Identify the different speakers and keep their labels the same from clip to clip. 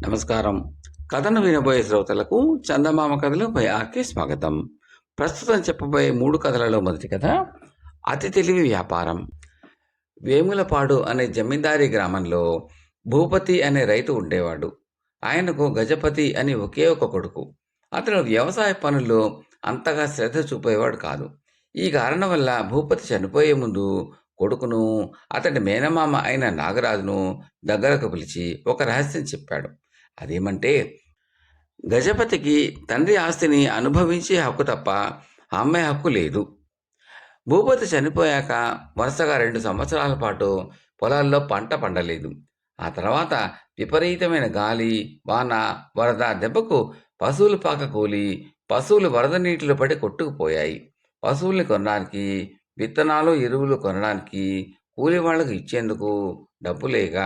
Speaker 1: నమస్కారం. కథను వినబోయే శ్రోతలకు చందమామ కథలపై ఆర్కే స్వాగతం. ప్రస్తుతం చెప్పబోయే 3 కథలలో మొదటి కథ అతి తెలివి వ్యాపారం. వేములపాడు అనే జమీందారీ గ్రామంలో భూపతి అనే రైతు ఉండేవాడు. ఆయనకు గజపతి అని ఒకే ఒక కొడుకు. అతను వ్యవసాయ పనుల్లో అంతగా శ్రద్ధ చూపేవాడు కాదు. ఈ కారణం వల్ల భూపతి చనిపోయే ముందు కొడుకును, అతడి మేనమామ అయిన నాగరాజును దగ్గరకు పిలిచి ఒక రహస్యం చెప్పాడు. అదేమంటే, గజపతికి తండ్రి ఆస్తిని అనుభవించే హక్కు తప్ప అమ్మే హక్కు లేదు. భూపతి చనిపోయాక వరుసగా 2 సంవత్సరాల పాటు పొలాల్లో పంట పండలేదు. ఆ తర్వాత విపరీతమైన గాలి, వాన, వరద దెబ్బకు పశువులు పాక కూలి పశువులు వరద నీటిలో పడి కొట్టుకుపోయాయి. పశువుల్ని కొనడానికి, విత్తనాలు, ఎరువులు కొనడానికి కూలి వాళ్లకు ఇచ్చేందుకు డబ్బు లేక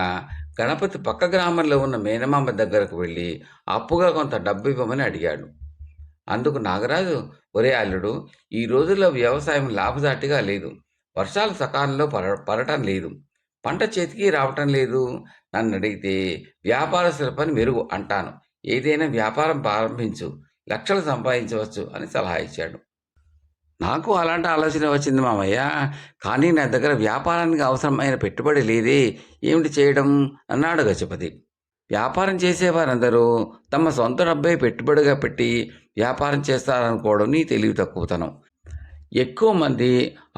Speaker 1: గణపతి పక్క గ్రామంలో ఉన్న మేనమామ దగ్గరకు వెళ్ళి అప్పుగా కొంత డబ్బు ఇవ్వమని అడిగాడు. అందుకు నాగరాజు, ఒరే అల్లుడు, ఈ రోజుల్లో వ్యవసాయం లాభసాటిగా లేదు. వర్షాలు సకాలంలో పడటం లేదు. పంట చేతికి రావటం లేదు. నన్ను అడిగితే వ్యాపారస్తుల పని మెరుగు అంటాను. ఏదైనా వ్యాపారం ప్రారంభించు, లక్షలు సంపాదించవచ్చు అని సలహా ఇచ్చాడు. నాకు అలాంటి ఆలోచన వచ్చింది మామయ్య. కానీ నా దగ్గర వ్యాపారానికి అవసరమైన పెట్టుబడి లేదే, ఏమిటి చేయడం అన్నాడు గజపతి. వ్యాపారం చేసేవారందరూ తమ సొంత డబ్బే పెట్టుబడిగా పెట్టి వ్యాపారం చేస్తారనుకోవడం నీ తెలివి తక్కువతనం. ఎక్కువ మంది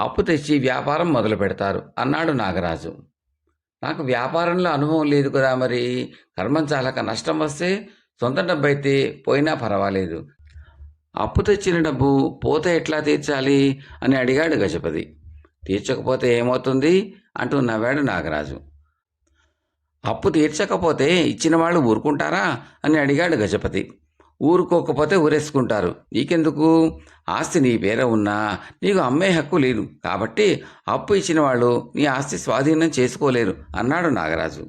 Speaker 1: అప్పు తెచ్చి వ్యాపారం మొదలు పెడతారు అన్నాడు నాగరాజు. నాకు వ్యాపారంలో అనుభవం లేదు కదా, మరి కర్మం చాలక నష్టం వస్తే సొంత డబ్బు అయితే పోయినా పర్వాలేదు, అప్పు తెచ్చిన డబ్బు పోతే ఎట్లా తీర్చాలి అని అడిగాడు గజపతి. తీర్చకపోతే ఏమవుతుంది అంటూ నవ్వాడు నాగరాజు. అప్పు తీర్చకపోతే ఇచ్చిన వాళ్ళు ఊరుకుంటారా అని అడిగాడు గజపతి. ఊరుకోకపోతే ఊరేసుకుంటారు. నీకెందుకు? ఆస్తి నీ పేర ఉన్నా నీకు అమ్మే హక్కు లేదు. కాబట్టి అప్పు ఇచ్చిన వాళ్ళు నీ ఆస్తి స్వాధీనం చేసుకోలేరు అన్నాడు నాగరాజు.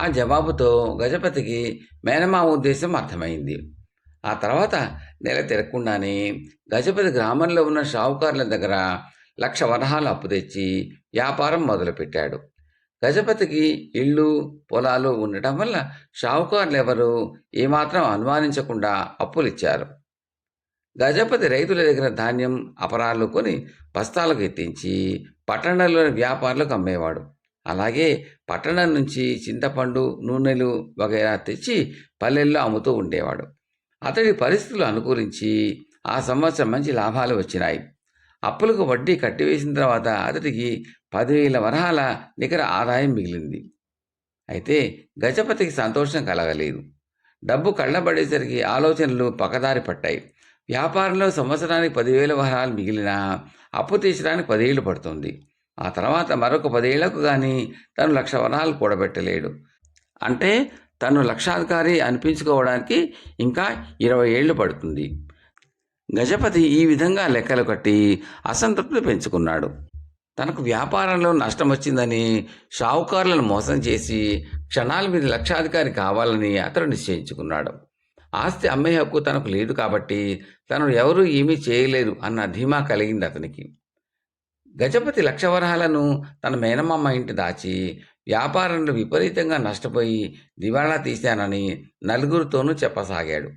Speaker 1: ఆ జవాబుతో గజపతికి మేనమామ ఉద్దేశం అర్థమైంది. ఆ తర్వాత నెల తిరగకుండానే గజపతి గ్రామంలో ఉన్న షావుకారుల దగ్గర 1,00,000 వరహాలు అప్పు తెచ్చి వ్యాపారం మొదలుపెట్టాడు. గజపతికి ఇళ్ళు, పొలాలు ఉండటం వల్ల షావుకారులు ఎవరు ఏమాత్రం అనుమానించకుండా అప్పులిచ్చారు. గజపతి రైతుల దగ్గర ధాన్యం, అపరాలు కొని బస్తాలకు ఎత్తించి పట్టణంలోని వ్యాపారులకు అమ్మేవాడు. అలాగే పట్టణం నుంచి చింతపండు, నూనెలు వగైరా తెచ్చి పల్లెల్లో అమ్ముతూ ఉండేవాడు. అతడి పరిస్థితులు అనుకూలించి ఆ సంవత్సరం మంచి లాభాలు వచ్చినాయి. అప్పులకు వడ్డీ కట్టివేసిన తర్వాత అతడికి 10,000 వరహాల నికర ఆదాయం మిగిలింది. అయితే గజపతికి సంతోషం కలగలేదు. డబ్బు కళ్ళబడేసరికి ఆలోచనలు పక్కదారి పట్టాయి. వ్యాపారంలో సంవత్సరానికి 10,000 వరహాలు మిగిలినా అప్పు తీర్చడానికి 10 ఏళ్ళు పడుతుంది. ఆ తర్వాత మరొక 10 ఏళ్లకు కానీ తను 1,00,000 వరహాలు కూడబెట్టలేడు. అంటే తను లక్షాధికారి అనిపించుకోవడానికి ఇంకా 20 ఏళ్లు పడుతుంది. గజపతి ఈ విధంగా లెక్కలు కట్టి అసంతృప్తి పెంచుకున్నాడు. తనకు వ్యాపారంలో నష్టం వచ్చిందని షావుకారులను మోసం చేసి క్షణాల మీద లక్షాధికారి కావాలని అతడు నిశ్చయించుకున్నాడు. ఆస్తి అమ్మే హక్కు తనకు లేదు కాబట్టి తను ఎవరూ ఏమీ చేయలేరు అన్న ధీమా కలిగింది అతనికి. గజపతి 1,00,000 వరహాలను తన మేనమామ ఇంటి దాచి వ్యాపారంలో విపరీతంగా నష్టపోయి దివాళా తీశానని నలుగురితోనూ చెప్పసాగాడు.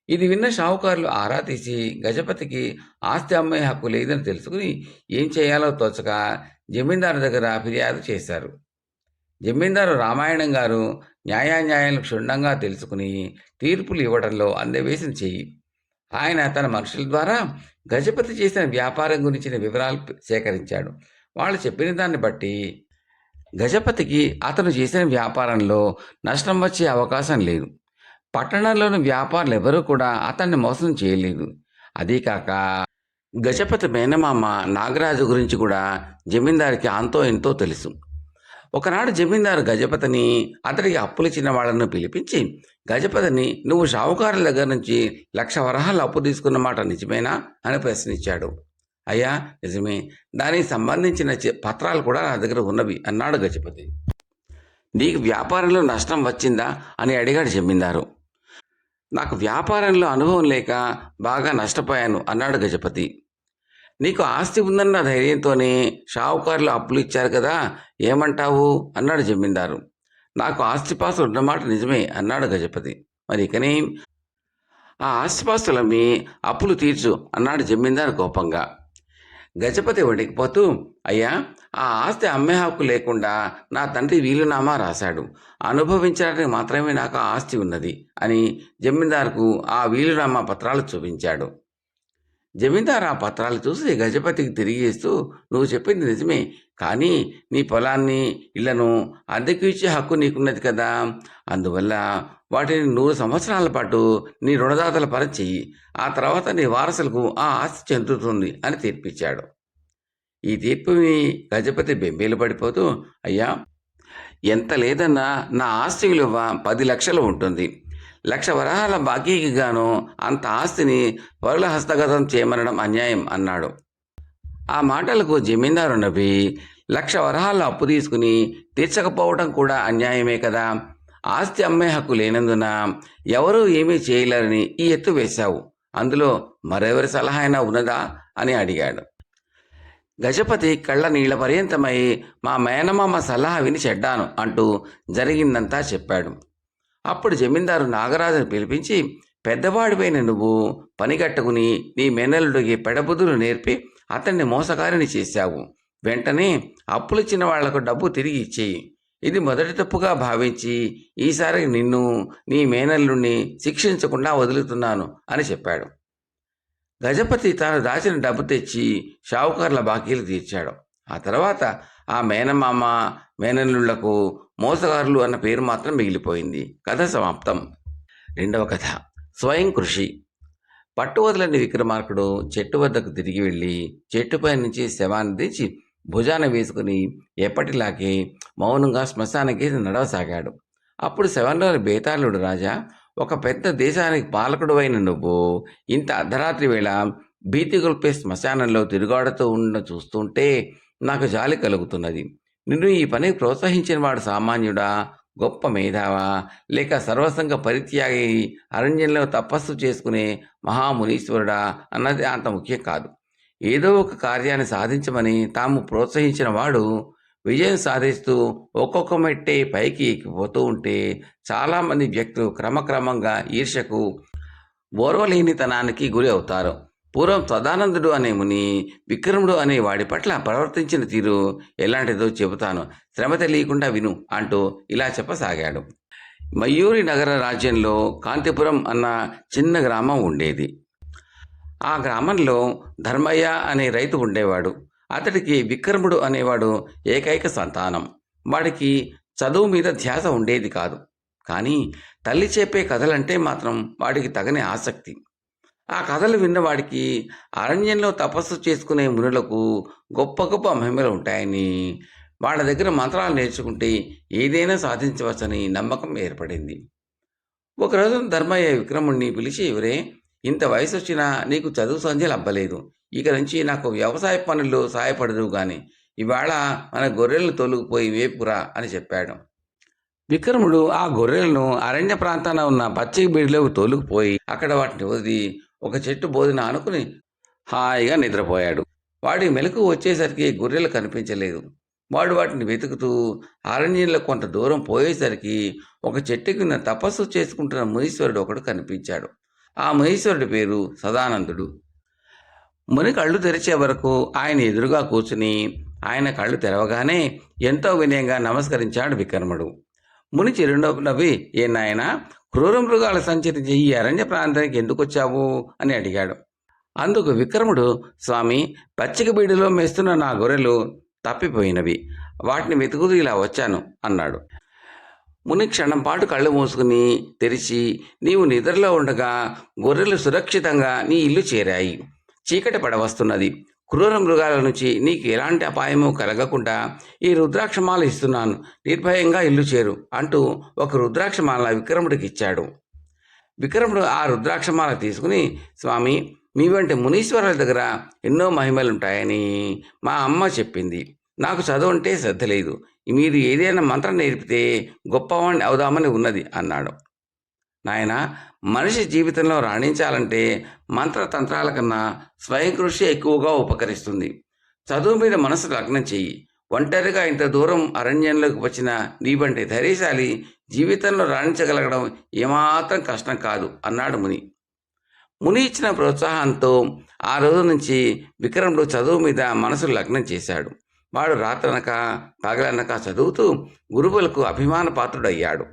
Speaker 1: ఇది విన్న షావుకారులు ఆరా తీసి గజపతికి ఆస్తి అమ్మే హక్కు లేదని తెలుసుకుని ఏం చేయాలో తోచక జమీందారు దగ్గర ఫిర్యాదు చేశారు. జమీందారు రామాయణం గారు న్యాయాన్యాయాలను క్షుణ్ణంగా తెలుసుకుని తీర్పులు ఇవ్వడంలో అందవేసిన చెయ్యి. ఆయన తన మనుషుల ద్వారా గజపతి చేసిన వ్యాపారం గురించిన వివరాలు సేకరించాడు. వాళ్ళు చెప్పిన దాన్ని బట్టి గజపతికి అతను చేసిన వ్యాపారంలో నష్టం వచ్చే అవకాశం లేదు. పట్టణంలోని వ్యాపారులు ఎవరూ కూడా అతన్ని మోసం చేయలేదు. అదీకాక గజపతి మేనమామ నాగరాజు గురించి కూడా జమీందారికి అంతో ఎంతో తెలుసు. ఒకనాడు జమీందారు గజపతిని, అతడికి అప్పులిచ్చిన వాళ్ళను పిలిపించి, గజపతిని, నువ్వు షావుకారుల దగ్గర నుంచి 1,00,000 వరహాలు అప్పు తీసుకున్న మాట నిజమేనా అని ప్రశ్నించాడు. అయ్యా, నిజమే. దానికి సంబంధించిన పత్రాలు కూడా నా దగ్గర ఉన్నవి అన్నాడు గజపతి. నీకు వ్యాపారంలో నష్టం వచ్చిందా అని అడిగాడు జమీందారు. నాకు వ్యాపారంలో అనుభవం లేక బాగా నష్టపోయాను అన్నాడు గజపతి. నీకు ఆస్తి ఉందన్న ధైర్యంతోనే షావుకారులు అప్పులు ఇచ్చారు కదా, ఏమంటావు అన్నాడు జమీందారు. నాకు ఆస్తిపాస్తులు ఉన్నమాట నిజమే అన్నాడు గజపతి. మరి ఇకనే ఆ ఆస్తిపాస్తులమ్మి అప్పులు తీర్చు అన్నాడు జమీందారు కోపంగా. గజపతి వణికిపోతూ, అయ్యా, ఆ ఆస్తి అమ్మే హక్కు లేకుండా నా తండ్రి వీలునామా రాశాడు. అనుభవించడానికి మాత్రమే నాకు ఆ ఆస్తి ఉన్నది అని జమీందారుకు ఆ వీలునామా పత్రాలు చూపించాడు. జమీందారు ఆ పత్రాలు చూసి గజపతికి తిరిగి ఇస్తూ, నువ్వు చెప్పింది నిజమే, కానీ నీ పొలాన్ని, ఇళ్లను అద్దెకు ఇచ్చే హక్కు నీకున్నది కదా. అందువల్ల వాటిని 100 సంవత్సరాల పాటు నీ రుణదాతల పని చెయ్యి. ఆ తర్వాత నీ వారసులకు ఆ ఆస్తి చెందుతుంది అని తీర్పిచ్చాడు. ఈ తీర్పుని గజపతి బెంబేలు పడిపోతూ, అయ్యా, ఎంత లేదన్నా నా ఆస్తి విలువ 10 లక్షలు ఉంటుంది. 1,00,000 వరహాల బాకీకి గాను అంత ఆస్తిని పరుల హస్తగతం చేయమనడం అన్యాయం అన్నాడు. ఆ మాటలకు జమీందారు నవ్వి, 1,00,000 వరహాల అప్పు తీసుకుని తీర్చకపోవడం కూడా అన్యాయమే కదా. ఆస్తి అమ్మే హక్కు లేనందున ఎవరూ ఏమీ చేయలేరని ఈ ఎత్తు వేశావు. అందులో మరెవరి సలహా అయినా ఉన్నదా అని అడిగాడు. గజపతి కళ్ళ నీళ్ల పర్యంతమై, మా మేనమామ సలహా విని చెడ్డాను అంటూ జరిగిందంతా చెప్పాడు. అప్పుడు జమీందారు నాగరాజును పిలిపించి, పెద్దవాడిపైన నువ్వు పనిగట్టుకుని నీ మేనల్లుడికి పెడబుదులు నేర్పి అతన్ని మోసగారిని చేశావు. వెంటనే అప్పులిచ్చిన వాళ్లకు డబ్బు తిరిగి ఇచ్చేయి. ఇది మొదటి తప్పుగా భావించి ఈసారి నిన్ను, నీ మేనల్లుడిని శిక్షించకుండా వదులుతున్నాను అని చెప్పాడు. గజపతి తాను దాచిన డబ్బు తెచ్చి షావుకారుల బాకీలు తీర్చాడు. ఆ తర్వాత ఆ మేనమామ, మేనల్లుళ్లకు మోసగారులు అన్న పేరు మాత్రం మిగిలిపోయింది. కథ సమాప్తం. రెండవ కథ, స్వయం కృషి. పట్టు వదలని విక్రమార్కుడు చెట్టు వద్దకు తిరిగి వెళ్ళి చెట్టుపై నుంచి శవాన్ని తెచ్చి భుజాన వేసుకుని ఎప్పటిలాగే మౌనంగా శ్మశానకి నడవసాగాడు. అప్పుడు శవంలోని బేతాళుడు, రాజా, ఒక పెద్ద దేశానికి పాలకుడు అయిన నువ్వు ఇంత అర్ధరాత్రి వేళ భీతి గొల్పే శ్మశానంలో తిరుగాడుతూ ఉండడం చూస్తుంటే నాకు జాలి కలుగుతున్నది. నిన్ను ఈ పనికి ప్రోత్సహించిన వాడు సామాన్యుడా, గొప్ప మేధావా, లేక సర్వసంగ పరిత్యాగి అరణ్యంలో తపస్సు చేసుకునే మహామునీశ్వరుడా అన్నది అంత ముఖ్యం కాదు. ఏదో ఒక కార్యాన్ని సాధించమని తాము ప్రోత్సహించిన వాడు విజయం సాధిస్తూ ఒక్కొక్క మెట్టే పైకి ఎక్కిపోతూ ఉంటే చాలామంది వ్యక్తులు క్రమక్రమంగా ఈర్ష్యకు, ఓర్వలేనితనానికి గురి అవుతారు. పూర్వం సదానందుడు అనే ముని విక్రముడు అనే వాడి పట్ల ప్రవర్తించిన తీరు ఎలాంటిదో చెబుతాను, శ్రమ తెలియకుండా విను అంటూ ఇలా చెప్పసాగాడు. మయూరి నగర రాజ్యంలో కాంతిపురం అన్న చిన్న గ్రామం ఉండేది. ఆ గ్రామంలో ధర్మయ్య అనే రైతు ఉండేవాడు. అతడికి విక్రముడు అనేవాడు ఏకైక సంతానం. వాడికి చదువు మీద ధ్యాస ఉండేది కాదు. కానీ తల్లి చెప్పే కథలంటే మాత్రం వాడికి తగని ఆసక్తి. ఆ కథలు విన్నవాడికి అరణ్యంలో తపస్సు చేసుకునే మునులకు గొప్ప గొప్ప మహిమలు ఉంటాయని, వాళ్ళ దగ్గర మంత్రాలు నేర్చుకుంటే ఏదైనా సాధించవచ్చని నమ్మకం ఏర్పడింది. ఒకరోజు ధర్మయ్య విక్రముణ్ణి పిలిచి, ఎవరే, ఇంత వయసు వచ్చినా నీకు చదువు సంధ్యలు అబ్బలేదు. ఇక నుంచి నాకు వ్యవసాయ పనుల్లో సాయపడదు గాని ఇవాళ మన గొర్రెలను తోలుకుపోయి వేపురా అని చెప్పాడు. విక్రముడు ఆ గొర్రెలను అరణ్య ప్రాంతాన ఉన్న పచ్చిక బీడిలోకి తోలుకుపోయి అక్కడ వాటిని వదిలి ఒక చెట్టు బోధిన ఆనుకుని హాయిగా నిద్రపోయాడు. వాడికి మెలకు వచ్చేసరికి గొర్రెలు కనిపించలేదు. వాడు వాటిని వెతుకుతూ అరణ్యంలో కొంత దూరం పోయేసరికి ఒక చెట్టు కింద తపస్సు చేసుకుంటున్న మునీశ్వరుడు ఒకడు కనిపించాడు. ఆ మునీశ్వరుడి పేరు సదానందుడు. ముని కళ్ళు తెరిచే వరకు ఆయన ఎదురుగా కూర్చుని ఆయన కళ్ళు తెరవగానే ఎంతో వినయంగా నమస్కరించాడు విక్రముడు. ముని చిరునవ్వు నవ్వి, ఏ నాయనా, క్రూర మృగాలు సంచరించే ఈ అరణ్య ప్రాంతానికి ఎందుకు వచ్చావు అని అడిగాడు. అందుకు విక్రముడు, స్వామి, పచ్చిక బీడిలో మేస్తున్న నా గొర్రెలు తప్పిపోయినవి, వాటిని వెతుకుతూ ఇలా వచ్చాను అన్నాడు. ముని క్షణం పాటు కళ్ళు మూసుకుని తెరిచి, నీవు నిద్రలో ఉండగా గొర్రెలు సురక్షితంగా నీ ఇల్లు చేరాయి. చీకటి పడవస్తున్నది. క్రూర మృగాల నుంచి నీకు ఎలాంటి అపాయమూ కలగకుండా ఈ రుద్రాక్షమాల ఇస్తున్నాను, నిర్భయంగా ఇల్లు చేరు అంటూ ఒక రుద్రాక్షమాల విక్రముడికి ఇచ్చాడు. విక్రముడు ఆ రుద్రాక్షమాల తీసుకుని, స్వామి, మీ వంటి మునీశ్వరుల దగ్గర ఎన్నో మహిమలుంటాయని మా అమ్మ చెప్పింది. నాకు చదువు అంటే శ్రద్ధ లేదు. మీరు ఏదైనా మంత్రం నేర్పితే గొప్పవాణ్ణి అవుదామని ఉన్నది అన్నాడు. నాయన, మనిషి జీవితంలో రాణించాలంటే మంత్రతంత్రాల కన్నా స్వయం కృషి ఎక్కువగా ఉపకరిస్తుంది. చదువు మీద మనసు లగ్నం చెయ్యి. ఒంటరిగా ఇంత దూరం అరణ్యంలోకి వచ్చిన నీవంటి ధైర్యశాలి జీవితంలో రాణించగలగడం ఏమాత్రం కష్టం కాదు అన్నాడు ముని. ముని ఇచ్చిన ప్రోత్సాహంతో ఆ రోజు నుంచి విక్రముడు చదువు మీద మనసు లగ్నం చేశాడు. వాడు రాత్రనక పగలనక చదువుతూ గురువులకు అభిమాన పాత్రుడయ్యాడు.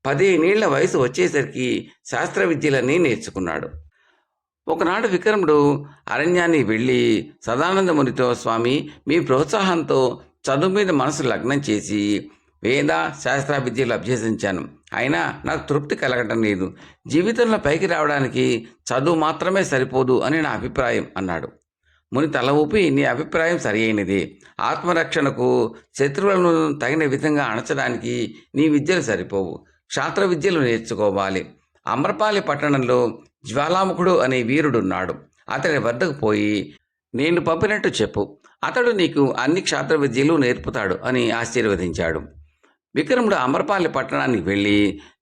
Speaker 1: 15 ఏళ్ల వయసు వచ్చేసరికి శాస్త్ర విద్యలన్నీ నేర్చుకున్నాడు. ఒకనాడు విక్రముడు అరణ్యానికి వెళ్ళి సదానందమునితో, స్వామి, మీ ప్రోత్సాహంతో చదువు మీద మనసు లగ్నం చేసి వేద శాస్త్ర విద్యలు అభ్యసించాను. అయినా నాకు తృప్తి కలగటం లేదు. జీవితంలో పైకి రావడానికి చదువు మాత్రమే సరిపోదు అని నా అభిప్రాయం అన్నాడు. ముని తల ఊపి, నీ అభిప్రాయం సరి అయినది. ఆత్మరక్షణకు శత్రువులను తగిన విధంగా అణచడానికి నీ విద్యలు సరిపోవు. క్షాత్ర విద్యలు నేర్చుకోవాలి. అమరపాలి పట్టణంలో జ్వాలాముఖుడు అనే వీరుడున్నాడు. అతని వద్దకు పోయి నేను పంపినట్టు చెప్పు. అతడు నీకు అన్ని క్షాత్ర విద్యలు నేర్పుతాడు అని ఆశీర్వదించాడు. విక్రముడు అమరపాలి పట్టణానికి వెళ్ళి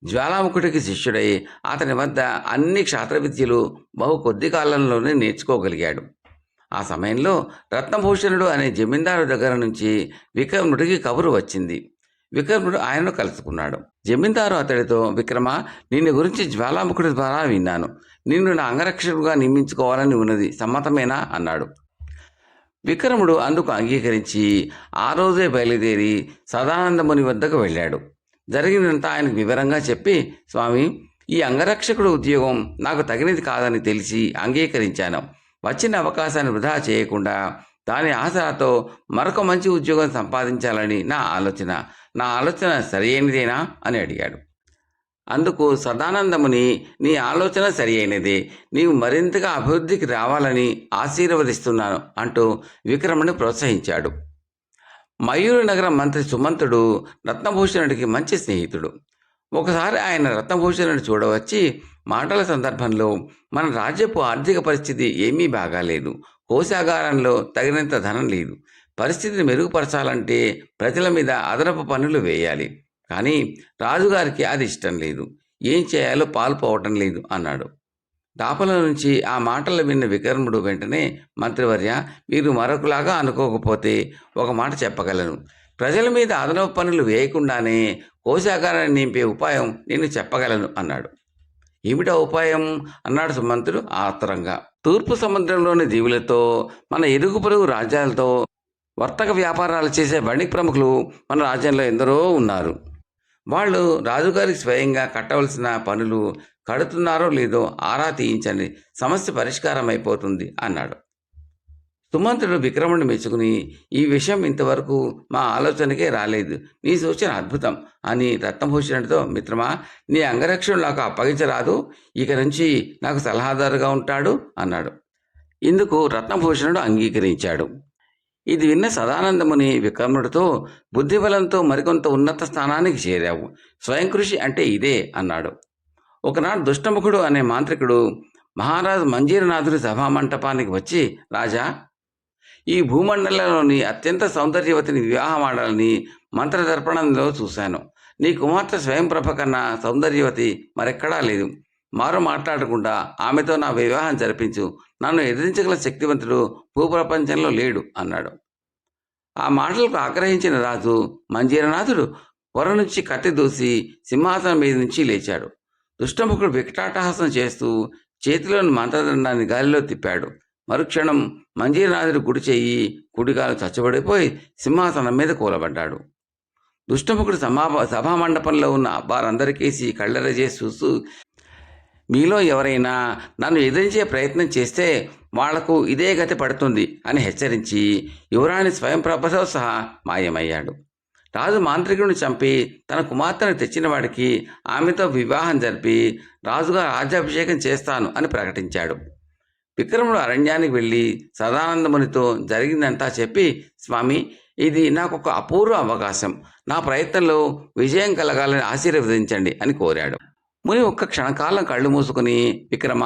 Speaker 1: జ్వాలాముఖుడికి శిష్యుడై అతని వద్ద అన్ని క్షాత్ర విద్యలు బహు కొద్ది కాలంలోనే నేర్చుకోగలిగాడు. ఆ సమయంలో రత్నభూషణుడు అనే జమీందారు దగ్గర నుంచి విక్రముడికి కబురు వచ్చింది. విక్రముడు ఆయనను కలుసుకున్నాడు. జమీందారు అతడితో, విక్రమ, నిన్ను గురించి జ్వాలాముఖుడి ద్వారా విన్నాను. నిన్ను నా అంగరక్షకుడుగా నియమించుకోవాలని ఉన్నది, సమ్మతమేనా అన్నాడు. విక్రముడు అందుకు అంగీకరించి ఆ రోజే బయలుదేరి సదానందముని వద్దకు వెళ్ళాడు. జరిగినంత ఆయనకు వివరంగా చెప్పి, స్వామి, ఈ అంగరక్షకుడు ఉద్యోగం నాకు తగినది కాదని తెలిసి అంగీకరించాను. వచ్చిన అవకాశాన్ని వృధా చేయకుండా దాని ఆసరాతో మరొక మంచి ఉద్యోగం సంపాదించాలని నా ఆలోచన సరియైనదేనా అని అడిగాడు. అందుకు సదానందముని, నీ ఆలోచన సరి అయినదే. నీవు మరింతగా అభివృద్ధికి రావాలని ఆశీర్వదిస్తున్నాను అంటూ విక్రముని ప్రోత్సహించాడు. మయూరు నగరం మంత్రి సుమంతుడు రత్నభూషణుడికి మంచి స్నేహితుడు. ఒకసారి ఆయన రత్నభూషణుడు చూడవచ్చి మాటల సందర్భంలో, మన రాజ్యపు ఆర్థిక పరిస్థితి ఏమీ బాగాలేదు. కోశాగారంలో తగినంత ధనం లేదు. పరిస్థితిని మెరుగుపరచాలంటే ప్రజల మీద అదనపు పన్నులు వేయాలి. కానీ రాజుగారికి అది ఇష్టం లేదు. ఏం చేయాలో పాల్పోవటం లేదు అన్నాడు. దాపల నుంచి ఆ మాటలు విన్న విక్రముడు వెంటనే, మంత్రివర్య, మీరు మరొకలాగా అనుకోకపోతే ఒక మాట చెప్పగలను. ప్రజల మీద అదనపు పన్నులు వేయకుండానే కోశాగారాన్ని నింపే ఉపాయం నేను చెప్పగలను అన్నాడు. ఏమిటా ఉపాయం అన్నాడు సుమంతుడు ఆత్రంగా. తూర్పు సముద్రంలోని దీవులతో, మన ఇరుగు పొరుగు రాజ్యాలతో వర్తక వ్యాపారాలు చేసే వణిక్ ప్రముఖులు మన రాజ్యంలో ఎందరో ఉన్నారు. వాళ్ళు రాజుగారికి స్వయంగా కట్టవలసిన పనులు కడుతున్నారో లేదో ఆరా తీయించండి, సమస్య పరిష్కారం అయిపోతుంది అన్నాడు. సుమంతుడు విక్రముడిని మెచ్చుకుని, ఈ విషయం ఇంతవరకు మా ఆలోచనకే రాలేదు. నీ సూచన అద్భుతం అని రత్నభూషణుడితో, మిత్రమా, నీ అంగరక్షణను నాకు అప్పగించరాదు. ఇక నుంచి నాకు సలహాదారుగా ఉంటాడు అన్నాడు. ఇందుకు రత్నభూషణుడు అంగీకరించాడు. ఇది విన్న సదానందముని విక్రముడితో, బుద్ధిబలంతో మరికొంత ఉన్నత స్థానానికి చేరావు. స్వయం కృషి అంటే ఇదే అన్నాడు. ఒకనాడు దుష్టముఖుడు అనే మాంత్రికుడు మహారాజు మంజీరనాథుడి సభామంటపానికి వచ్చి, రాజా, ఈ భూమండలంలోని అత్యంత సౌందర్యవతిని వివాహమాడాలని మంత్రదర్పణంలో చూశాను. నీ కుమార్తె స్వయంప్రభ కన్నా సౌందర్యవతి మరెక్కడా లేదు. మారు మాట్లాడకుండా ఆమెతో నా వివాహం జరిపించు. నన్ను ఎదిరించగల శక్తివంతుడు భూప్రపంచంలో లేడు అన్నాడు. ఆ మాటలకు ఆగ్రహించిన రాజు మంజీరనాథుడు పొర నుంచి కత్తి దూసి సింహాసనం మీద నుంచి లేచాడు. దుష్టముఖుడు వికటాటహాసం చేస్తూ చేతిలోని మంత్రదండాన్ని గాలిలో తిప్పాడు. మరుక్షణం మంజీరనాథుడు కుడి చెయ్యి, కుడికాలు చచ్చబడిపోయి సింహాసనం మీద కూలబడ్డాడు. దుష్టముఖుడు సభామండపంలో ఉన్న వారందరికేసి కళ్ళెరజేసి చూస్తూ, మీలో ఎవరైనా నన్ను ఎదిరించే ప్రయత్నం చేస్తే వాళ్లకు ఇదే గతి పడుతుంది అని హెచ్చరించి యువరాణి స్వయంప్రభతో సహా మాయమయ్యాడు. రాజు మాంత్రికుడిని చంపి తన కుమార్తెను తెచ్చిన వాడికి ఆమెతో వివాహం జరిపి రాజుగా రాజ్యాభిషేకం చేస్తాను అని ప్రకటించాడు. విక్రముడు అరణ్యానికి వెళ్ళి సదానందమునితో జరిగిందంతా చెప్పి, స్వామి, ఇది నాకు ఒక అపూర్వ అవకాశం. నా ప్రయత్నంలో విజయం కలగాలని ఆశీర్వదించండి అని కోరాడు. ముని ఒక్క క్షణకాలం కళ్ళు మూసుకుని, విక్రమ,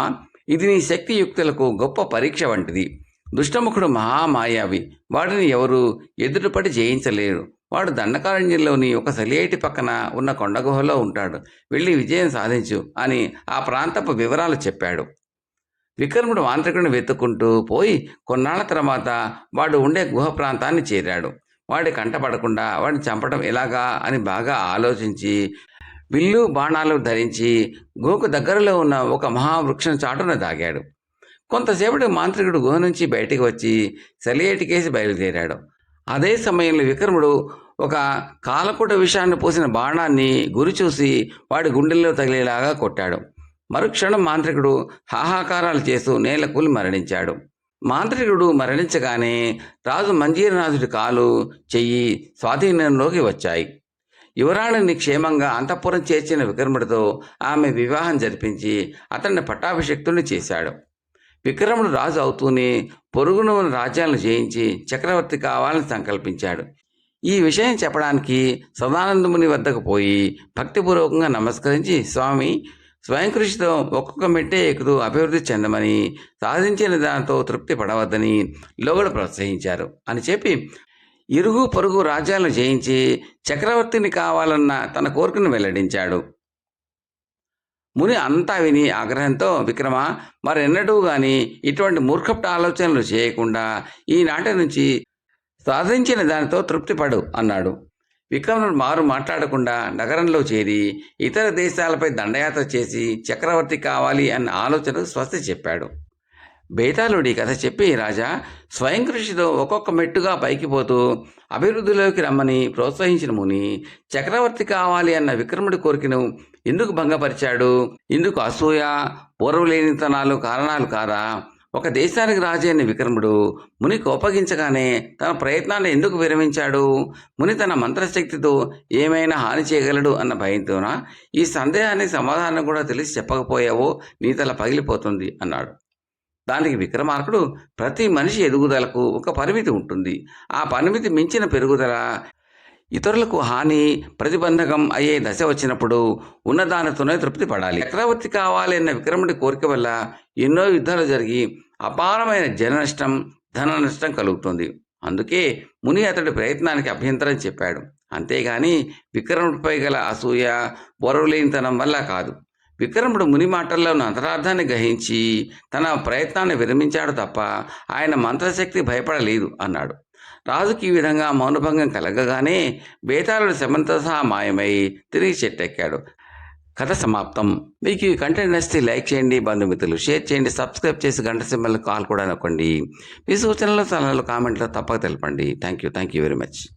Speaker 1: ఇది నీ శక్తియుక్తులకు గొప్ప పరీక్ష వంటిది. దుష్టముఖుడు మహామాయావి. వాడిని ఎవరు ఎదురుపడి జయించలేరు. వాడు దండకారణ్యంలోని ఒక సెలియేటి పక్కన ఉన్న కొండగుహలో ఉంటాడు. వెళ్ళి విజయం సాధించు అని ఆ ప్రాంతపు వివరాలు చెప్పాడు. విక్రముడు మాంత్రికుడిని వెతుక్కుంటూ పోయి కొన్నాళ్ల తర్వాత వాడు ఉండే గుహ ప్రాంతాన్ని చేరాడు. వాడి కంటపడకుండా వాడిని చంపడం ఎలాగా అని బాగా ఆలోచించి విల్లు బాణాలు ధరించి గుహకు దగ్గరలో ఉన్న ఒక మహావృక్షం చాటున దాగాడు. కొంతసేపటి మాంత్రికుడు గుహ నుంచి బయటికి వచ్చి సెలయేటికేసి బయలుదేరాడు. అదే సమయంలో విక్రముడు ఒక కాలకూట విషాన్ని పోసిన బాణాన్ని గురి చూసి వాడి గుండెల్లో తగిలేలాగా కొట్టాడు. మరుక్షణం మాంత్రికుడు హాహాకారాలు చేస్తూ నేలకూలి మరణించాడు. మాంత్రికుడు మరణించగానే రాజు మంజీరనాథుడి కాలు, చెయ్యి స్వాధీనంలోకి వచ్చాయి. యువరాణిని క్షేమంగా అంతఃపురం చేర్చిన విక్రముడితో ఆమె వివాహం జరిపించి అతన్ని పట్టాభిషిక్తుని చేశాడు. విక్రముడు రాజు అవుతూనే పొరుగున ఉన్న రాజ్యాలను జయించి చక్రవర్తి కావాలని సంకల్పించాడు. ఈ విషయం చెప్పడానికి సదానందముని వద్దకు పోయి భక్తిపూర్వకంగా నమస్కరించి, స్వామి, స్వయం కృషితో ఒక్కొక్క మెట్టే ఎక్కుతూ అభివృద్ధి చెందమని, సాధించిన దాంతో తృప్తి పడవద్దని లోగడ ప్రోత్సహించారు అని చెప్పి ఇరుగు పొరుగు రాజ్యాలను జయించి చక్రవర్తిని కావాలన్న తన కోరికను వెల్లడించాడు. ముని అంతా విని ఆగ్రహంతో, విక్రమ, మరెన్నడూ గాని ఇటువంటి మూర్ఖపు ఆలోచనలు చేయకుండా ఈనాటి నుంచి సాధించిన దానితో తృప్తిపడు అన్నాడు. విక్రముడు మారు మాట్లాడకుండా నగరంలో చేరి ఇతర దేశాలపై దండయాత్ర చేసి చక్రవర్తి కావాలి అన్న ఆలోచనకు స్వస్తి చెప్పాడు. బేతాళుడి కథ చెప్పి, రాజా, స్వయం కృషితో ఒక్కొక్క మెట్టుగా పైకి పోతూ అభివృద్ధిలోకి రమ్మని ప్రోత్సహించిన ముని చక్రవర్తి కావాలి అన్న విక్రముడి కోరికను ఎందుకు భంగపరిచాడు? ఇందుకు అసూయ, పూర్వలేనితనాలు కారణాలు కారా? ఒక దేశానికి రాజు అయిన విక్రముడు ముని కోపగించగానే తన ప్రయత్నాన్ని ఎందుకు విరమించాడు? ముని తన మంత్రశక్తితో ఏమైనా హాని చేయగలడు అన్న భయంతోనా? ఈ సందేహానికి సమాధానం కూడా తెలిసి చెప్పకపోయావో నీ తల పగిలిపోతుంది అన్నాడు. దానికి విక్రమార్కుడు, ప్రతి మనిషి ఎదుగుదలకు ఒక పరిమితి ఉంటుంది. ఆ పరిమితి మించిన పెరుగుదల ఇతరులకు హాని, ప్రతిబంధకం అయ్యే దశ వచ్చినప్పుడు ఉన్నదానితోనే తృప్తి పడాలి. చక్రవర్తి కావాలి అన్న విక్రముడి కోరిక వల్ల ఎన్నో యుద్ధాలు జరిగి అపారమైన జన నష్టం, ధన నష్టం కలుగుతుంది. అందుకే ముని అతడి ప్రయత్నానికి అభ్యంతరం చెప్పాడు. అంతేగాని విక్రముడిపై గల అసూయ, పొరవలేనితనం వల్ల కాదు. విక్రముడు ముని మాటల్లో ఉన్న అంతరార్థాన్ని గ్రహించి తన ప్రయత్నాన్ని విరమించాడు తప్ప ఆయన మంత్రశక్తి భయపడలేదు అన్నాడు. రాజుకి ఈ విధంగా మౌనభంగం కలగగానే బేతాళుడు శమంతో సహా మాయమై తిరిగి చెట్టెక్కాడు. కథ సమాప్తం. మీకు ఈ కంటెంట్ నచ్చితే లైక్ చేయండి, బంధుమిత్రులు షేర్ చేయండి, సబ్స్క్రైబ్ చేసి గంట సింబల్ కాల్ కూడా నొక్కండి. మీ సూచనలు, సలహాలు కామెంట్లో తప్పక తెలపండి. Thank you very much.